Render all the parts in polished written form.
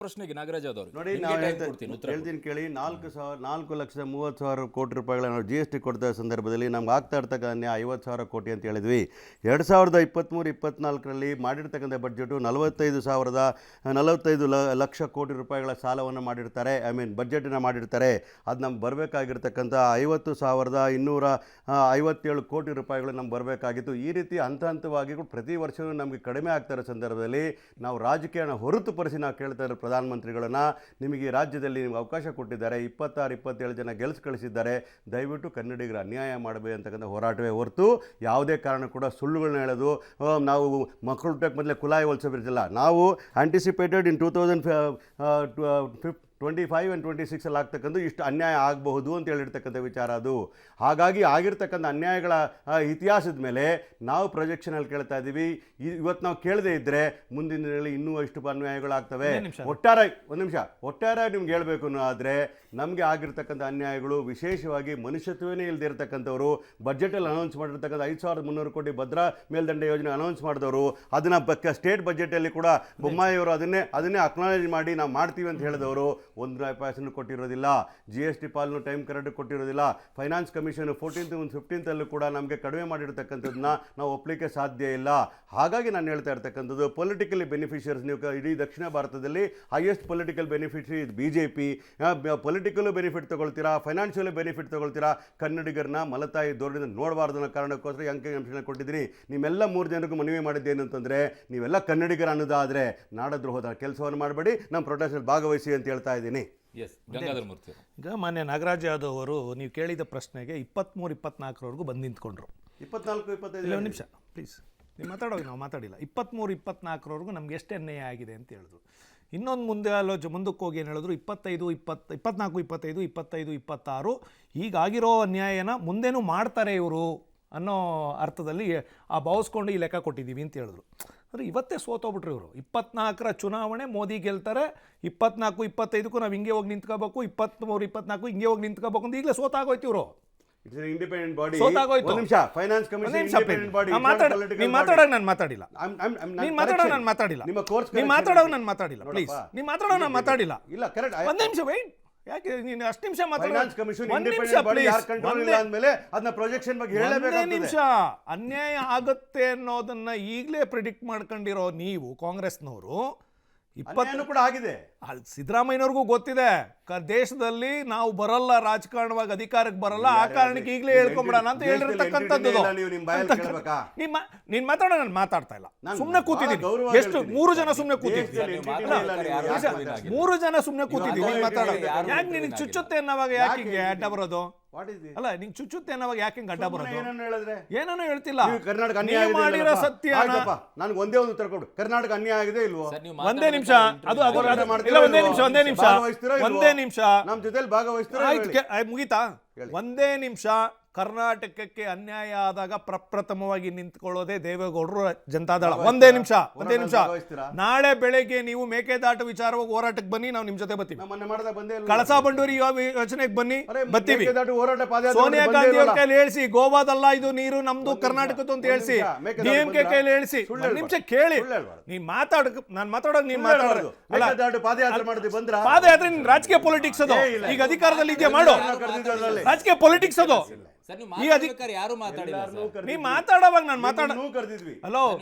ಪ್ರಶ್ನೆಗೆ ನಾಗರಾಜ್ ಅವರು ನೋಡಿ, ನಾವು ಹೇಳ್ತೀನಿ ಕೇಳಿ. 4,30,000 ಕೋಟಿ ರೂಪಾಯಿಗಳ ನಾವು GST ಕೊಡ್ತಾ ಸಂದರ್ಭದಲ್ಲಿ ನಮ್ಗೆ ಆಗ್ತಾ ಇರ್ತಕ್ಕಂಥ 50,000 ಕೋಟಿ ಅಂತ ಹೇಳಿದ್ವಿ. 2023-24ರಲ್ಲಿ ಮಾಡಿರ್ತಕ್ಕಂಥ ಬಡ್ಜೆಟು 45 ಲಕ್ಷ ಕೋಟಿ ರೂಪಾಯಿಗಳ ಸಾಲವನ್ನು ಮಾಡಿರ್ತಾರೆ. ಬಡ್ಜೆಟನ್ನು ಮಾಡಿರ್ತಾರೆ. ಅದು ನಮ್ಗೆ ಬರಬೇಕಾಗಿರ್ತಕ್ಕಂಥ 50,257 ಕೋಟಿ ರೂಪಾಯಿಗಳು ನಮ್ಗೆ ಬರಬೇಕಾಗಿತ್ತು. ಈ ರೀತಿ ಹಂತ ಹಂತವಾಗಿ ಪ್ರತಿ ವರ್ಷವೂ ನಮಗೆ ಕಡಿಮೆ ಆಗ್ತಾ ಇರೋ ಸಂದರ್ಭದಲ್ಲಿ ನಾವು ರಾಜಕೀಯನ ಹೊರತುಪಡಿಸಿ ನಾವು ಕೇಳ್ತಾ ಇರೋ ಪ್ರಧಾನಮಂತ್ರಿಗಳನ್ನ, ನಿಮಗೆ ಈ ರಾಜ್ಯದಲ್ಲಿ ನಿಮ್ಗೆ ಅವಕಾಶ ಕೊಟ್ಟಿದ್ದಾರೆ, 26-27 ಜನ ಗೆಲ್ಸ್ ಕಳಿಸಿದ್ದಾರೆ, ದಯವಿಟ್ಟು ಕನ್ನಡಿಗರ ಅನ್ಯಾಯ ಮಾಡಬೇಕು ಅಂತಕ್ಕಂಥ ಹೋರಾಟವೇ ಹೊರತು ಯಾವುದೇ ಕಾರಣ ಕೂಡ ಸುಳ್ಳುಗಳನ್ನ ಹೇಳೋದು, ನಾವು ಮಕ್ಕಳು ಹುಟ್ಟಕ್ಕೆ ಮೊದಲೇ ಕುಲಾಯಿ ಹೊಲಿಸೋದಿಲ್ಲ. ನಾವು ಆಂಟಿಸಿಪೇಟೆಡ್ ಇನ್ 2025 and 26 ಅಲ್ಲಿ ಆಗ್ತಕ್ಕಂಥ ಇಷ್ಟು ಅನ್ಯಾಯ ಆಗಬಹುದು ಅಂತ ಹೇಳಿರ್ತಕ್ಕಂಥ ವಿಚಾರ ಅದು. ಹಾಗಾಗಿ ಆಗಿರ್ತಕ್ಕಂಥ ಅನ್ಯಾಯಗಳ ಇತಿಹಾಸದ ಮೇಲೆ ನಾವು ಪ್ರೊಜೆಕ್ಷನಲ್ಲಿ ಕೇಳ್ತಾ ಇದ್ದೀವಿ. ಇವತ್ತು ನಾವು ಕೇಳದೇ ಇದ್ದರೆ ಮುಂದಿನ ದಿನಗಳಲ್ಲಿ ಇನ್ನೂ ಎಷ್ಟು ಅನ್ಯಾಯಗಳಾಗ್ತವೆ. ಒಟ್ಟಾರೆ ನಿಮ್ಗೆ ಹೇಳಬೇಕು ಆದರೆ ನಮಗೆ ಆಗಿರ್ತಕ್ಕಂಥ ಅನ್ಯಾಯಗಳು, ವಿಶೇಷವಾಗಿ ಮನುಷ್ಯತ್ವನೇ ಇಲ್ಲದೆ ಇರತಕ್ಕಂಥವ್ರು, ಬಜೆಟಲ್ಲಿ ಅನೌನ್ಸ್ ಮಾಡಿರ್ತಕ್ಕಂಥ 5,300 ಕೋಟಿ ಭದ್ರಾ ಮೇಲ್ದಂಡೆ ಯೋಜನೆ ಅನೌನ್ಸ್ ಮಾಡಿದವರು, ಅದನ್ನು ಸ್ಟೇಟ್ ಬಜೆಟಲ್ಲಿ ಕೂಡ ಬೊಮ್ಮಾಯಿಯವರು ಅದನ್ನೇ ಅಕ್ನಾಲೇಜ್ ಮಾಡಿ ನಾವು ಮಾಡ್ತೀವಿ ಅಂತ ಹೇಳಿದವರು ₹1 ಕೊಟ್ಟಿರೋದಿಲ್ಲ. GST ಪಾಲನ್ನು ಟೈಮ್ ಕರೆಕ್ಟ್ ಕೊಟ್ಟಿರೋದಿಲ್ಲ. ಫೈನಾನ್ಸ್ ಕಮಿಷನ್ 14th ಮತ್ತು 15th ಕೂಡ ನಮಗೆ ಕಡಿಮೆ ಮಾಡಿರ್ತಕ್ಕಂಥದ್ದನ್ನ ನಾವು ಒಪ್ಪಲಿಕ್ಕೆ ಸಾಧ್ಯ ಇಲ್ಲ. ಹಾಗಾಗಿ ನಾನು ಹೇಳ್ತಾ ಇರ್ತಕ್ಕಂಥದ್ದು, ಪೊಲಿಟಿಕಲಿ ಬೆನಿಫಿಷಿಯರ್ಸ್, ನೀವು ಇಡೀ ದಕ್ಷಿಣ ಭಾರತದಲ್ಲಿ highest political beneficiary BJP. Political benefit ತಗೊಳ್ತೀರಾ, ಫೈನಾನ್ಷಿಯಲ್ ಬೆನಿಫಿಟ್ ತಗೊಳ್ತೀರಾ. ಕನ್ನಡಿಗರನ್ನ ಮಲತಾಯಿ ಧೋರಣೆಯಿಂದ ನೋಡಬಾರ್ದು ಅನ್ನೋ ಕಾರಣಕ್ಕೋಸ್ಕರ ಅಂಕಿಅಂಶನ ಕೊಟ್ಟಿದ್ದೀನಿ. ನಿಮ್ಮೆಲ್ಲ 3 ಜನರಿಗೂ ಮನವಿ ಮಾಡಿದ್ದೇನು ಅಂತಂದರೆ, ನೀವೆಲ್ಲ ಕನ್ನಡಿಗರ ಅನ್ನೋದಾದರೆ ನಾಡದ್ರೋಹದ ಕೆಲಸವನ್ನು ಮಾಡಬೇಡಿ, ನಮ್ಮ ಪ್ರೊಟೆಸ್ಟಲ್ಲಿ ಭಾಗವಹಿಸಿ ಅಂತ ಹೇಳ್ತಾ ಇದ್ದೀನಿ. ಈಗ ಮಾನ್ಯ ನಾಗರಾಜ್ ಯಾದವ್ ಅವರು ನೀವು ಕೇಳಿದ ಪ್ರಶ್ನೆಗೆ 23-24 ಬಂದು ನಿಂತ್ಕೊಂಡ್ರು. 24-25 ನಿಮಿಷ ಪ್ಲೀಸ್, ನೀವು ಮಾತಾಡೋದು, ನಾವು ಮಾತಾಡಿಲ್ಲ. 23-24 ನಮ್ಗೆ ಎಷ್ಟು ಅನ್ಯಾಯ ಆಗಿದೆ ಅಂತ ಹೇಳಿದ್ರು. ಇನ್ನೊಂದು ಮುಂದಕ್ಕೆ ಹೋಗಿ ಏನು ಹೇಳಿದ್ರು, 24-25-26 ಈಗಾಗಿರೋ ಅನ್ಯಾಯನ ಮುಂದೇನೂ ಮಾಡ್ತಾರೆ ಇವರು ಅನ್ನೋ ಅರ್ಥದಲ್ಲಿ ಭಾವಿಸ್ಕೊಂಡು ಈ ಲೆಕ್ಕ ಕೊಟ್ಟಿದ್ದೀವಿ ಅಂತ ಹೇಳಿದ್ರು. ಅಂದರೆ ಇವತ್ತೇ ಸೋತೋಗ್ಬಿಟ್ರು ಇವರು. 24ರ ಚುನಾವಣೆ ಮೋದಿ ಗೆಲ್ತಾರೆ, 24-25ಕ್ಕೂ ನಾವು ಹಿಂಗೆ ಹೋಗಿ ನಿಂತ್ಕೋಬೇಕು, 23-24 ಹಿಂಗೆ ಹೋಗಿ ನಿಂತ್ಕೋಬೇಕು ಅಂತ ಈಗಲೇ ಸೋತಾಗೋಯ್ತು ಇವರು. Independent body. ಸೋತಾಗೋಯ್ತು. Finance commission independent body. ನೀವು ಮಾತಾಡೋಕೆ ನಾನು ಮಾತಾಡಿಲ್ಲ. ನೀವು ಮಾತಾಡೋಕೆ ನಾನು ಮಾತಾಡಿಲ್ಲ. ನೀವು ಮಾತಾಡೋಕೆ ನಾನು ಮಾತಾಡಿಲ್ಲ. ಪ್ಲೀಸ್, ನೀವು ಮಾತಾಡೋಕೆ ನಾನು ಮಾತಾಡಿಲ್ಲ. ಇಲ್ಲ, ಕರೆಕ್ಟ್. ಒಂದು ನಿಮಿಷ ವೆಯ್ಟ್. ಯಾಕೆ ನೀನು ಅಷ್ಟು ನಿಮಿಷ ಫೈನಾನ್ಸ್ ಕಮಿಷನ್ ಇಂಡಿಪೆಂಡೆಂಟ್ ಬಾಡಿ ಯಾರು ಕಂಟ್ರೋಲ್ ಇಲ್ಲ ಅಂದಮೇಲೆ ಅದನ್ನ ಪ್ರೊಜೆಕ್ಷನ್ ಬಗ್ಗೆ ಹೇಳಬೇಕಾಗ್ತದೆ. ನಿಮಿಷ ಅನ್ಯಾಯ ಆಗುತ್ತೆ ಅನ್ನೋದನ್ನ ಈಗಲೇ ಪ್ರಿಡಿಕ್ಟ್ ಮಾಡ್ಕೊಂಡಿರೋ ನೀವು ಕಾಂಗ್ರೆಸ್ನವರು, 20 ಕೂಡ ಆಗಿದೆ. ಸಿದ್ದರಾಮಯ್ಯನವ್ರಿಗೂ ಗೊತ್ತಿದೆ ದೇಶದಲ್ಲಿ ನಾವು ಬರಲ್ಲ, ರಾಜಕಾರಣವಾಗಿ ಅಧಿಕಾರಕ್ಕೆ ಬರಲ್ಲ, ಆ ಕಾರಣಕ್ಕೆ ಈಗಲೇ ಹೇಳ್ಕೊಂಬಿಡೋಣ ಅಂತ ಹೇಳಿರ್ತಕ್ಕಂಥದ್ದು. ನೀನ್ ಮಾತಾಡೋ, ನಾನು ಮಾತಾಡ್ತಾ ಇಲ್ಲ, ಸುಮ್ಮನೆ ಕೂತಿದ್ದೀನಿ. ಎಷ್ಟು 3 ಜನ ಸುಮ್ಮನೆ ಕೂತಿದ್ದೀನಿ. 3 ಜನ ಸುಮ್ಮನೆ ಕೂತಿದ್ದೀನಿ. ನೀನ್ ಮಾತಾಡೋ ಯಾಕೆ ನಿನಗೆ ಚುಚ್ಚುತ್ತೆ ಅನ್ನೋವಾಗ ಯಾಕೆ ಹಿಂಗೆ ಅಡ್ಡ ಬರೋದು? ಅಲ್ಲ, ನಿಂಗೆ ಚುಚ್ಚುತ್ತೆ ಅನ್ನೋವಾಗ ಯಾಕೆ ಹಿಂಗೆ ಅಡ್ಡ ಬರೋದು? ಏನೋ ಹೇಳ್ತಿಲ್ಲ. ಕರ್ನಾಟಕ ಮಾಡಿರೋ ಸತ್ಯ ನನಗೆ ಒಂದೇ ಒಂದು ಉತ್ತರ ಕೊಡು. ಕರ್ನಾಟಕ ಅನ್ಯಾಯ ಆಗಿದೆ ಇಲ್ವೋ? ಒಂದೇ ನಿಮಿಷ. ಅದು ಒಂದೇ ನಿಮಿಷ ನಮ್ಮ ಜೊತೆಲಿ ಭಾಗವಹಿಸ್ತಾರೆ. ಮುಗಿತಾ? ಒಂದೇ ನಿಮಿಷ. ಕರ್ನಾಟಕಕ್ಕೆ ಅನ್ಯಾಯ ಆದಾಗ ಪ್ರಪ್ರಥಮವಾಗಿ ನಿಂತ್ಕೊಳ್ಳೋದೇ ದೇವೇಗೌಡರು ಜನತಾದಳ. ಒಂದೇ ನಿಮಿಷ. ನಾಳೆ ಬೆಳಗ್ಗೆ ನೀವು ಮೇಕೆದಾಟು ವಿಚಾರವಾಗಿ ಹೋರಾಟಕ್ಕೆ ಬನ್ನಿ, ನಾವು ನಿಮ್ ಜೊತೆ ಬರ್ತೀವಿ. ಕಳಸಾ ಬಂಡೂರಿ ಯೋಜನೆಗೆ ಬನ್ನಿ, ಬರ್ತೀವಿ. ಸೋನಿಯಾ ಗಾಂಧಿ ಅವ್ರ ಕೈಲಿ ಹೇಳಿಸಿ, ಗೋವಾದಲ್ಲ ಇದು ನೀರು, ನಮ್ದು ಕರ್ನಾಟಕದ್ದು ಅಂತ ಹೇಳಿಸಿ, DMK ಕೈಲಿ ಹೇಳಿಸಿ. ಒಂದ್ ನಿಮಿಷ ಕೇಳಿ. ನೀನ್ ನಾನು ಮಾತಾಡೋದು ನೀನ್ ಮಾತಾಡೋದು. ಪಾದಯಾತ್ರೆ ನಿನ್ ರಾಜಕೀಯ ಪೊಲಿಟಿಕ್ಸ್ ಅದು. ಈಗ ಅಧಿಕಾರದಲ್ಲಿ ಇದೆಯಾ, ಮಾಡು. ರಾಜಕೀಯ ಪೊಲಿಟಿಕ್ಸ್ ಅದು. ನೀ ಮಾತಾಡೋವಾಗ ನಾನು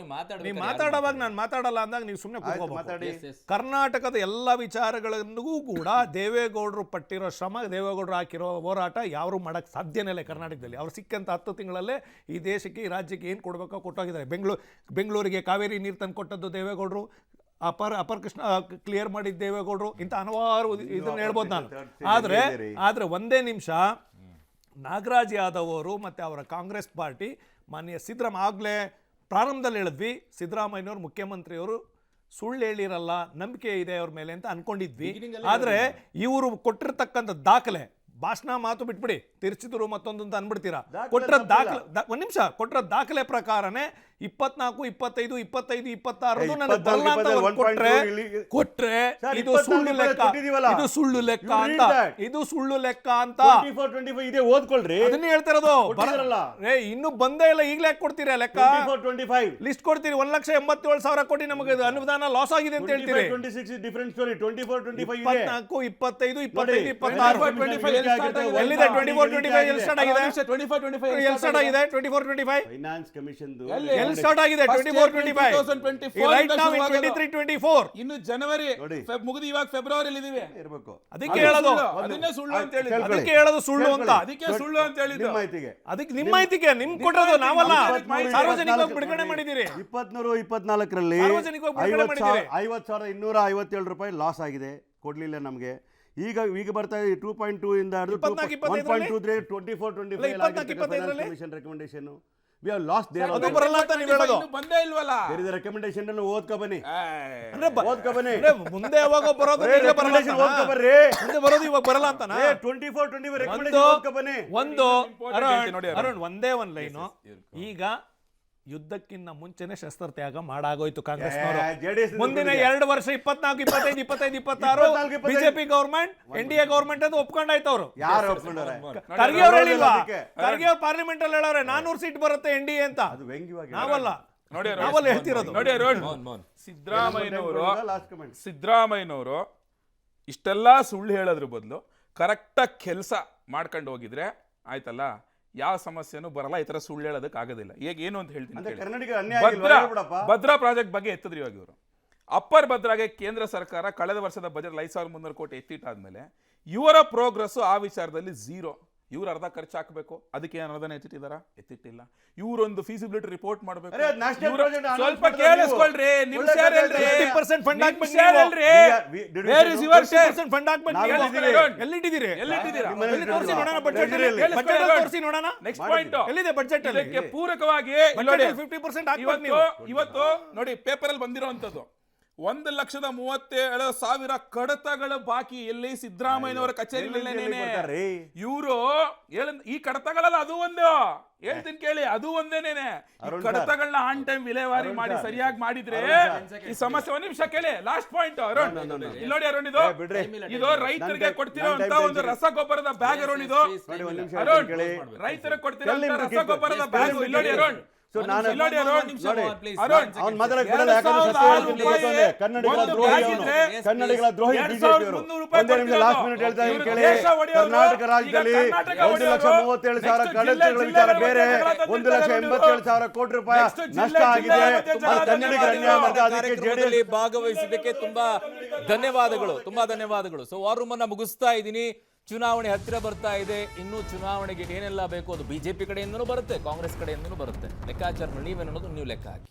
ಮಾತಾಡಲ್ಲ ಅಂದಾಗ ನೀವು ಸುಮ್ಮನೆ ಕೂತ್ಕೋಬೇಕು. ಕರ್ನಾಟಕದ ಎಲ್ಲ ವಿಚಾರಗಳಿಗೂ ಕೂಡ ದೇವೇಗೌಡರು ಪಟ್ಟಿರೋ ಶ್ರಮ, ದೇವೇಗೌಡರು ಹಾಕಿರೋ ಹೋರಾಟ ಯಾರು ಮಾಡಕ್ ಸಾಧ್ಯನೇ ಇಲ್ಲ ಕರ್ನಾಟಕದಲ್ಲಿ. ಅವ್ರು ಸಿಕ್ಕಂತ 10 ತಿಂಗಳಲ್ಲೇ ಈ ದೇಶಕ್ಕೆ, ಈ ರಾಜ್ಯಕ್ಕೆ ಏನು ಕೊಡಬೇಕೋ ಕೊಟ್ಟೋಗಿದ್ದಾರೆ. ಬೆಂಗಳೂರಿಗೆ ಕಾವೇರಿ ನೀರು ತಂದು ಕೊಟ್ಟದ್ದು ದೇವೇಗೌಡರು, ಅಪರ್ ಕೃಷ್ಣ ಕ್ಲಿಯರ್ ಮಾಡಿದ್ದು ದೇವೇಗೌಡರು, ಇಂಥ ಹಲವಾರು ಇದನ್ನ ಹೇಳ್ಬೋದು ನಾನು. ಆದ್ರೆ ಒಂದೇ ನಿಮಿಷ, ನಾಗರಾಜ್ ಯಾದವ್ ಅವರು ಮತ್ತು ಅವರ ಕಾಂಗ್ರೆಸ್ ಪಾರ್ಟಿ, ಮಾನ್ಯ ಸಿದ್ದರಾಮಯ್ಯ, ಆಗಲೇ ಪ್ರಾರಂಭದಲ್ಲಿ ಹೇಳಿದ್ವಿ, ಸಿದ್ದರಾಮಯ್ಯನವರು ಮುಖ್ಯಮಂತ್ರಿಯವರು ಸುಳ್ಳು ಹೇಳಿರಲ್ಲ, ನಂಬಿಕೆ ಇದೆ ಅವ್ರ ಮೇಲೆ ಅಂತ ಅನ್ಕೊಂಡಿದ್ವಿ. ಆದರೆ ಇವರು ಕೊಟ್ಟಿರ್ತಕ್ಕಂಥ ದಾಖಲೆ, ಭಾಷಣ ಮಾತು ಬಿಟ್ಬಿಡಿ, ತಿರ್ಚಿದ್ರು ಮತ್ತೊಂದು ಅಂತ ಅನ್ಬಿಡ್ತೀರಾ. ದಾಖಲೆ ಕೊಟ್ರ ತಪ್ಪಿಲ್ಲ. ದಾಖಲೆ ಒಂದ್ ನಿಮಿಷ, ಕೊಟ್ರ ದಾಖಲೆ ಪ್ರಕಾರನೇ 24, 25, 25, 26 ಏ, ನನಗೆ ಬರಲ್ಲ ಅಂತ 24, ಅವ್ರು ಕೊಟ್ರೆ 1.2 ಕೊಟ್ರೆ ಸರ್, ಇದು 24 ಸುಳ್ಳು ಲೆಕ್ಕ, ಕೊಟ್ಟಿದೀವಲ್ಲ. ಇದು ಸುಳ್ಳು ಲೆಕ್ಕ You ಅಂತ, read that. ಇದು ಸುಳ್ಳು ಲೆಕ್ಕ ಅಂತ 24, 25 ಇದೆ, ಓದ್ಕೊಳ್ರಿ. ಅದನ್ನೇ ಹೇಳ್ತಿರೋದು. ಕೊಟ್ಟಿದ್ದೀರಲ್ಲ. ಇನ್ನು ಬಂದೇ ಇಲ್ಲ, ಈಗಲೇ ಕೊಡ್ತೀರಾ ಲೆಕ್ಕ? 24, 25 ಲಿಸ್ಟ್ ಕೊಡ್ತೀರಿ, 1,87,000 ಕೋಟಿ ನಮಗೆ ಅನುದಾನ ಲಾಸ್ ಆಗಿದೆ ಅಂತ ಹೇಳ್ತೀರಿ. 26 is different story. 24, 25 ಇದೆ. 24, 25, 25, ನೋಡಿ, 26 ಎಲ್ಲಿದೆ? 24, 25 ಎಲ್ಲಿ ಸ್ಟಾರ್ಟ್ ಆಗಿದೆ? 24, 25 ಎಲ್ಲಿ ಸ್ಟಾರ್ಟ್ ಆಗಿದೆ? 24, 25 ಫೈನಾನ್ಸ್ ಕಮಿಷನ್ ಎಲ್ಲಿ ಸ್ಟಾರ್ಟ್ ಆಗಿದೆ? 24, 25 ರೈಟ್ ನಾವ್ ಇನ್ 23, 24 ಇನ್ನು ಜನವರಿ ನೋಡಿ. ಮುಗಿದು ಇವಾಗ ಫೆಬ್ರವರಿಲಿ ಇದೀವಿ. ಇರಬೇಕು. ಅದಕ್ಕೆ ಹೇಳೋದು, ಅದನ್ನೇ ಸುಳ್ಳು ಅಂತ ಹೇಳಿದ್ರು. ಕೇಳ್ಕೊಳ್ಳಿ. ಅದಕ್ಕೆ ಹೇಳೋದು ಸುಳ್ಳು ಅಂತ. ಅದಕ್ಕೆ ಸುಳ್ಳು ಅಂತ ಹೇಳಿದ್ದು. ನಿಮ್ಮ ಮಾಹಿತಿಗೆ ಅದಕ್ಕೆ ನಿಮ್ಮ ಮಾಹಿತಿಗೆ ನಿಮ್ ಕೊಟ್ಟೋದು ನಾವಲ್ಲ, 24, ಸಾರ್ವಜನಿಕವಾಗಿ ಬಿಡುಗಡೆ ಮಾಡಿದ್ದೀರಿ. 23-24ರಲ್ಲಿ ಸಾರ್ವಜನಿಕವಾಗಿ ಬಿಡುಗಡೆ ಮಾಡಿದ್ದೀರಿ. 50,257 ರೂಪಾಯಿ ಲಾಸ್ ಆಗಿದೆ, ಕೊಡ್ಲಿಲ್ಲ ನಮಗೆ. ಈಗ ಬರ್ತಾ ಇದೆ 2.2 ಇಂದ 24, 1.23 24, 25 commission recommendation. We have lost their. ಅದು ಬರಲ್ಲ ಅಂತ ನೀವು ಹೇಳೋದು. ಇನ್ನು ಬಂದೇ ಇಲ್ವಲ್ಲ. ದೇರ್ ಇಸ್ ರೆಕಮೆಂಡೇಶನ್ ಅನ್ನು ಓದ್ಕೊ ಬನ್ನಿ. ಅಂದ್ರೆ ಓದ್ಕೊ ಬನ್ನಿ. ಅಂದ್ರೆ ಮುಂದೆ ಯಾವಾಗ ಬರೋದು ಈಗ ಬರಲ್ಲ ರೆಕಮೆಂಡೇಶನ್ ಓದ್ಕೊ ಅಂತಾನಾ? ಬರ್ರಿ. ಮುಂದೆ ಬರೋದು ಇವಾಗ ಬರಲ್ಲ ಅಂತಾನ? 24, 25 ರೆಕಮೆಂಡೇಶನ್ ಓದ್ಕೊ ಬನ್ನಿ. ಒಂದು important ನೋಡಿ ಅರುಣ್. ಅರುಣ್ ಒಂದೇ ಒಂದ್ ಲೈನು. ಈಗ ಯುದ್ಧಕ್ಕಿಂತ ಮುಂಚೆನೆ ಶಸ್ತ್ರತ್ಯಾಗ ಮಾಡಾಗೋಯ್ತು ಕಾಂಗ್ರೆಸ್ನವರು. JDS ಮುಂದಿನ 2 ವರ್ಷ 24, 25, 25, 26 ಬಿಜೆಪಿ ಗವರ್ಮೆಂಟ್, NDA ಗವರ್ಮೆಂಟ್ ಅಂತ ಒಪ್ಕೊಂಡಾಯ್ತು ಅವರು. ಯಾರು ಒಪ್ಕೊಂಡವ್ರೆ? ಖರ್ಗೆ ಅವ್ರು ಹೇಳಿಲ್ವಾ? ಅದಕ್ಕೆ. ಖರ್ಗೆ ಅವ್ರು ಪಾರ್ಲಿಮೆಂಟ್ ಅಲ್ಲಿ ಹೇಳೋರೆ 400 ಸೀಟ್ ಬರುತ್ತೆ NDA ಅಂತ. ಅದು ವ್ಯಂಗ್ಯವಾಗಿ ನಾವಲ್ಲ, ನೋಡಿ ಅರುಣ್. ನಾವಲ್ಲ ಹೇಳ್ತಿರೋದು. ನೋಡಿ ಅರುಣ್, ಸಿದ್ದರಾಮಯ್ಯನವರು ಇಷ್ಟೆಲ್ಲ ಸುಳ್ಳು ಹೇಳೋದ್ರ ಬದಲು ಕರೆಕ್ಟಾಗಿ ಕೆಲಸ ಮಾಡ್ಕೊಂಡು ಹೋಗಿದ್ರೆ ಆಯ್ತಲ್ಲ, ಯಾವ ಸಮಸ್ಯೆನೂ ಬರಲ್ಲ. ಈ ತರ ಸುಳ್ಳು ಹೇಳೋದಕ್ಕೆ ಆಗೋದಿಲ್ಲ. ಈಗ ಏನು ಅಂತ ಹೇಳ್ತೀನಿ ಅಂದ್ರೆ ಕೇಳಿ. ಕರ್ನಾಟಕ ಅನ್ಯಾಯ ಆಗಿಲ್ವಾ? ಹೇಳ್ಬಿಡಪ್ಪ. ಭದ್ರಾ ಪ್ರಾಜೆಕ್ಟ್ ಬಗ್ಗೆ ಎತ್ತಿದ್ರಿ ಇವಾಗ ಇವರು. ಅಪ್ಪರ್ ಭದ್ರಾಗೆ ಕೇಂದ್ರ ಸರ್ಕಾರ ಕಳೆದ ವರ್ಷದ ಬಜೆಟ್ 5,300 ಕೋಟಿ ಎತ್ತಿಟ್ಟಾದ್ಮೇಲೆ ಇವರ ಪ್ರೋಗ್ರೆಸ್ ಆ ವಿಚಾರದಲ್ಲಿ 0. ಇವ್ರು ಅರ್ಧ ಖರ್ಚು ಹಾಕಬೇಕು, ಅದಕ್ಕೆ ಏನು ಅನುದಾನ ಎತ್ತಿಟ್ಟಿಲ್ಲ. ಇವರೊಂದು ಫೀಸಿಬಿಲಿಟಿ ರಿಪೋರ್ಟ್ ಮಾಡಬೇಕು. ಅರೆ, ಅದು national project announce ಸ್ವಲ್ಪ ಮಾಡಿದ್ರೆ ಕೇಳಿಸ್ಕೊಳ್ರಿ, ನೀವು. ನಿಮ್ ಒಳ್ಳೆ share ಕಥೆ ಹೇಳ್ರಿ. ಹೇಳ್ರಿ. 50% ಫಂಡ್ ಹಾಕ್ಬೇಕು share ನೀವು. ಹೇಳ್ರಿ. Did we Where say is no? your share? 50% fund ಹಾಕ್ಬೇಕು ನಾವು ನೀವು. ಹೇಳಿದ್ದೀವಿ. ಎಲ್ಲಿಟ್ಟಿದ್ದೀರಿ? ಎಲ್ಲಿಟ್ಟಿದ್ದೀರಾ? ನಿಮ್ಮಲ್ಲಿ ಎಲ್ಲಿ ತೋರಿಸಿ ನೋಡೋಣ ಇಟ್ಟಿದ್ದೀರಾ? ಬಜೆಟ್ ಅಲ್ಲಿ. ಕೇಳಿಸ್ಕೊಳ್ಳಿ. ಬಜೆಟ್ ಅಲ್ಲಿ ತೋರಿಸಿ ನೋಡೋಣ. ನೆಕ್ಸ್ಟ್ ಮಾಡಿದ್ದೀವಿ. ಪಾಯಿಂಟ್ ಎಲ್ಲಿದೆ ಬಜೆಟ್ ಅಲ್ಲಿ? ಇದಕ್ಕೆ ಪೂರಕವಾಗಿ ಬಜೆಟ್ ನೋಡಿ, ಅಲ್ಲಿ 50% ಹಾಕ್ಬೇಕು ನೀವು. ಇವತ್ತು ನೋಡಿ ಪೇಪರ್ ಅಲ್ಲಿ ಬಂದಿರೋಂಥದ್ದು 1,37,000 ಕಡತಗಳ ಬಾಕಿ ಎಲ್ಲಿ ಸಿದ್ದರಾಮಯ್ಯನವರ ಕಚೇರಿನಲ್ಲೇನೆ. ಕೊಡ್ತಾರ್ರಿ? ಇವರು ಈ ಕಡತಗಳಲ್ಲ, ಅದು ಒಂದು ಹೇಳ್ತೀನಿ ಕೇಳಿ, ಅದು ಒಂದೇನೇನೆ. ಈ ಕಡತಗಳನ್ನ ಆನ್ ಟೈಮ್ ವಿಲೇವಾರಿ ಮಾಡಿ ಸರಿಯಾಗಿ ಮಾಡಿದ್ರೆ ಈ ಸಮಸ್ಯೆ. ಒಂದ್ ನಿಮಿಷ ಕೇಳಿ, ಲಾಸ್ಟ್ ಪಾಯಿಂಟ್ ಅರುಣ್. ಇಲ್ಲಿ ನೋಡಿ ಅರುಣ್, ಬಿಡ್ರಿ. ಇದು ರೈತರಿಗೆ ಕೊಡ್ತಿರೋಂತ ಒಂದು ರಸಗೊಬ್ಬರದ ಬ್ಯಾಗ್ ಅರುಣ್. ಇದು ನೋಡಿ, ಒಂದ್ ನಿಮಿಷ ಅರುಣ್, ಕೇಳಿ. ರೈತರಿಗೆ ಕೊಡ್ತಿರೋ ಕೇಳಿ, ರಸಗೊಬ್ಬರದ ಬ್ಯಾಗ್ ಇಲ್ಲಿ ನೋಡಿ ಅರುಣ್. So ನಾನು ಇಲ್ಲಿ ನೋಡಿ ಅರುಣ್, ನೋಡಿ, ಅರುಣ್, ಅವ್ನು ಮಾತಾಡಕ್ ಬಿಡಲ್ಲ, ಯಾಕಂದ್ರೆ ಸತ್ಯ ಹೇಳ್ತೀನಿ ಗೊತ್ತಾನೆ. ಕನ್ನಡಿಗರ ದ್ರೋಹಿ ಅವನು, ಕನ್ನಡಿಗರ ದ್ರೋಹಿ ಬಿಜೆಪಿ ಅವರು. ಒಂದೇ ನಿಮಿಷ ಲಾಸ್ಟ್ ಮಿನಿಟ್ ಹೇಳ್ತಾ ಇದ್ದೀನಿ ಕೇಳಿ. ಕರ್ನಾಟಕ ರಾಜ್ಯದಲ್ಲಿ 1,37,000 ಕಡತಗಳ ವಿಚಾರ ಬೇರೆ, 1,87,000 ಕೋಟಿ ರೂಪಾಯಿ ನಷ್ಟ ಆಗಿದೆ. ಅದು ಕನ್ನಡಿಗರ ಅನ್ಯಾಯ ಮಾಡಿದೆ. ಅದಕ್ಕೆ ಕಾರ್ಯಕ್ರಮದಲ್ಲಿ ಭಾಗವಹಿಸಿದ್ದಕ್ಕೆ ತುಂಬಾ ಧನ್ಯವಾದಗಳು. ಸೊ ವಾರ್ ರೂಮ್ ಅನ್ನ ಮುಗಿಸ್ತಾ ಇದ್ದೀನಿ. ಚುನಾವಣೆ ಹತ್ತಿರ ಬರ್ತಾ ಇದೆ. ಇನ್ನು ಚುನಾವಣೆಗೆ ಏನೆಲ್ಲ ಬೇಕು ಅದು ಬಿಜೆಪಿ ಕಡೆಯಿಂದನೂ ಬರುತ್ತೆ, ಕಾಂಗ್ರೆಸ್ ಕಡೆಯಿಂದನೂ ಬರುತ್ತೆ. ಲೆಕ್ಕಾಚಾರ ನೀವೇನನ್ನೋದು ನೀವು ಲೆಕ್ಕ ಹಾಕಿ.